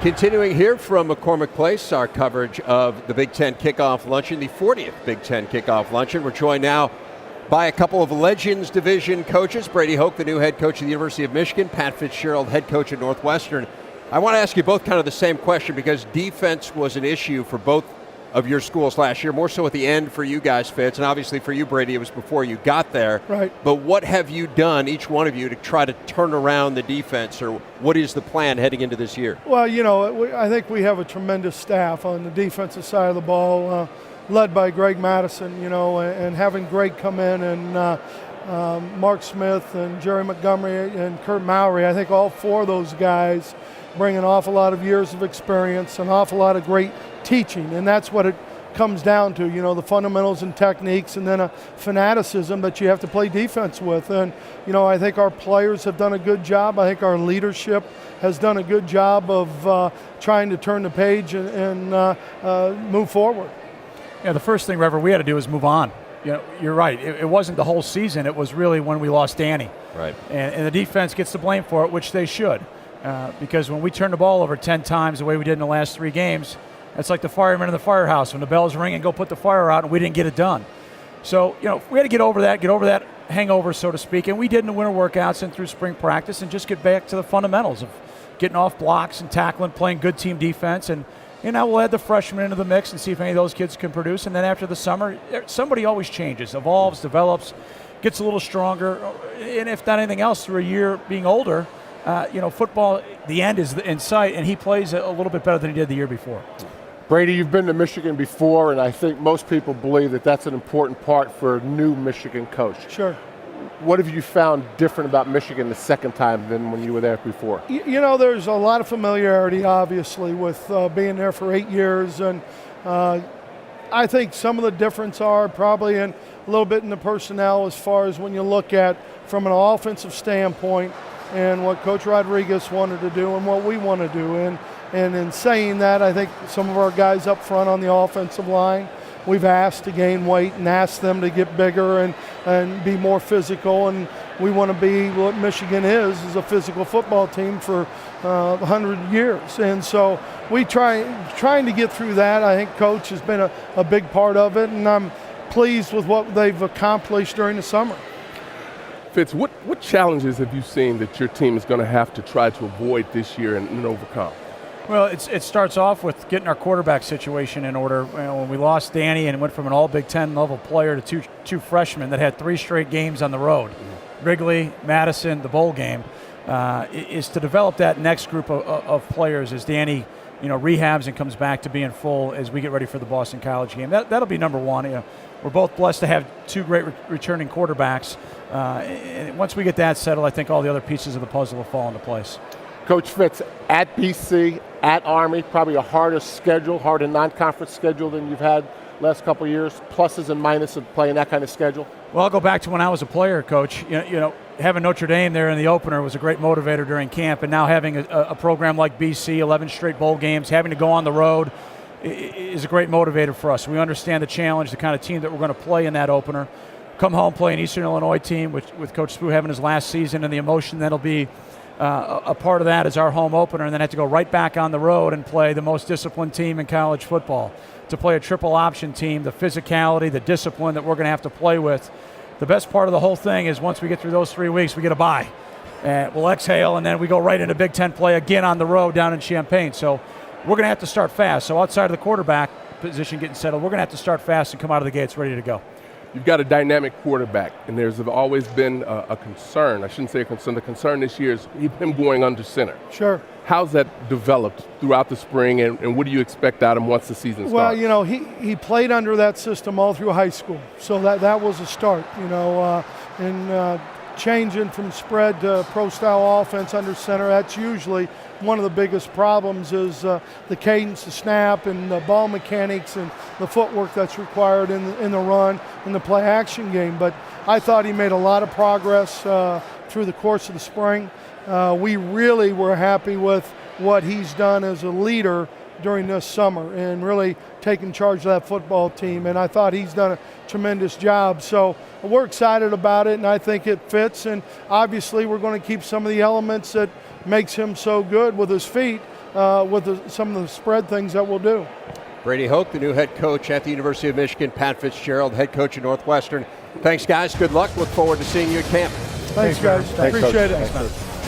Continuing here from McCormick Place, our coverage of the Big Ten Kickoff Luncheon, the 40th Big Ten Kickoff Luncheon. We're joined now by a couple of Legends Division coaches. Brady Hoke, the new head coach of the University of Michigan, Pat Fitzgerald, head coach at Northwestern. I want to ask you both kind of the same question because defense was an issue for both of your schools last year, more so at the end for you guys, Fitz, and obviously for you, Brady, it was before you got there. Right. But what have you done, each one of you, to try to turn around the defense, or what is the plan heading into this year? Well, you know, I think we have a tremendous staff on the defensive side of the ball, led by Greg Madison, you know, and having Greg come in and Mark Smith and Gerry Montgomery and Kurt Mowry. I think all four of those guys bring an awful lot of years of experience, an awful lot of great teaching, and that's what it comes down to, you know, the fundamentals and techniques, and then a fanaticism that you have to play defense with. And, you know, I think our players have done a good job. I think our leadership has done a good job of trying to turn the page and move forward. Yeah, the first thing, Reverend, we had to do was move on. You know, you're right. It wasn't the whole season. It was really when we lost Danny. Right. And the defense gets the blame for it, which they should. Because when we turn the ball over 10 times the way we did in the last 3 games, it's like the firemen in the firehouse. When the bells ring and go put the fire out, and we didn't get it done. So, you know, we had to get over that hangover, so to speak. And we did in the winter workouts and through spring practice, and just get back to the fundamentals of getting off blocks and tackling, playing good team defense. And, you know, we'll add the freshmen into the mix and see if any of those kids can produce. And then after the summer, somebody always changes, evolves, develops, gets a little stronger. And if not anything else, through a year being older, you know, football, the end is in sight, and he plays a little bit better than he did the year before. Brady, you've been to Michigan before, and I think most people believe that that's an important part for a new Michigan coach. Sure. What have you found different about Michigan the second time than when you were there before? You know, there's a lot of familiarity, obviously, with being there for 8 years, and I think some of the difference are probably a little bit in the personnel as far as when you look at from an offensive standpoint and what Coach Rodriguez wanted to do and what we want to do. And in saying that, I think some of our guys up front on the offensive line, we've asked to gain weight and asked them to get bigger and be more physical. And we want to be what Michigan is a physical football team for 100 years. And so we trying to get through that. I think Coach has been a big part of it, and I'm pleased with what they've accomplished during the summer. Fitz, what challenges have you seen that your team is going to have to try to avoid this year and overcome? Well, it starts off with getting our quarterback situation in order. You know, when we lost Danny and went from an all Big Ten level player to two freshmen that had 3 straight games on the road, Wrigley, Madison, the bowl game, is to develop that next group of players as Danny, you know, rehabs and comes back to being full as we get ready for the Boston College game. That'll be number one. You know, we're both blessed to have 2 great returning quarterbacks. And once we get that settled, I think all the other pieces of the puzzle will fall into place. Coach Fitz, at BC, at Army, probably a harder non-conference schedule than you've had last couple of years, pluses and minuses of playing that kind of schedule? Well, I'll go back to when I was a player, Coach. You know, having Notre Dame there in the opener was a great motivator during camp, and now having a program like BC, 11 straight bowl games, having to go on the road is a great motivator for us. We understand the challenge, the kind of team that we're going to play in that opener. Come home, play an Eastern Illinois team with Coach Spoo having his last season, and the emotion that'll be a part of that is our home opener, and then have to go right back on the road and play the most disciplined team in college football. To play a triple option team, the physicality, the discipline that we're going to have to play with. The best part of the whole thing is once we get through those 3 weeks, we get a bye. We'll exhale, and then we go right into Big Ten play again on the road down in Champaign. So we're going to have to start fast. So outside of the quarterback position getting settled, we're going to have to start fast and come out of the gates ready to go. You've got a dynamic quarterback, and there's always been a concern. I shouldn't say a concern. The concern this year is him going under center. Sure. How's that developed throughout the spring, and what do you expect out of him once the season starts? Well, you know, he played under that system all through high school, so that was a start, you know, and changing from spread to pro-style offense under center, that's usually one of the biggest problems is the cadence, the snap, and the ball mechanics and the footwork that's required in the run, in the play-action game. But I thought he made a lot of progress through the course of the spring. We really were happy with what he's done as a leader during this summer and really taking charge of that football team. And I thought he's done a tremendous job. So we're excited about it, and I think it fits. And obviously we're going to keep some of the elements that makes him so good with his feet with some of the spread things that we'll do. Brady Hoke, the new head coach at the University of Michigan. Pat Fitzgerald, head coach at Northwestern. Thanks, guys. Good luck. Look forward to seeing you at camp. Thanks guys. Thanks, Appreciate Coach. it. Thanks, Coach.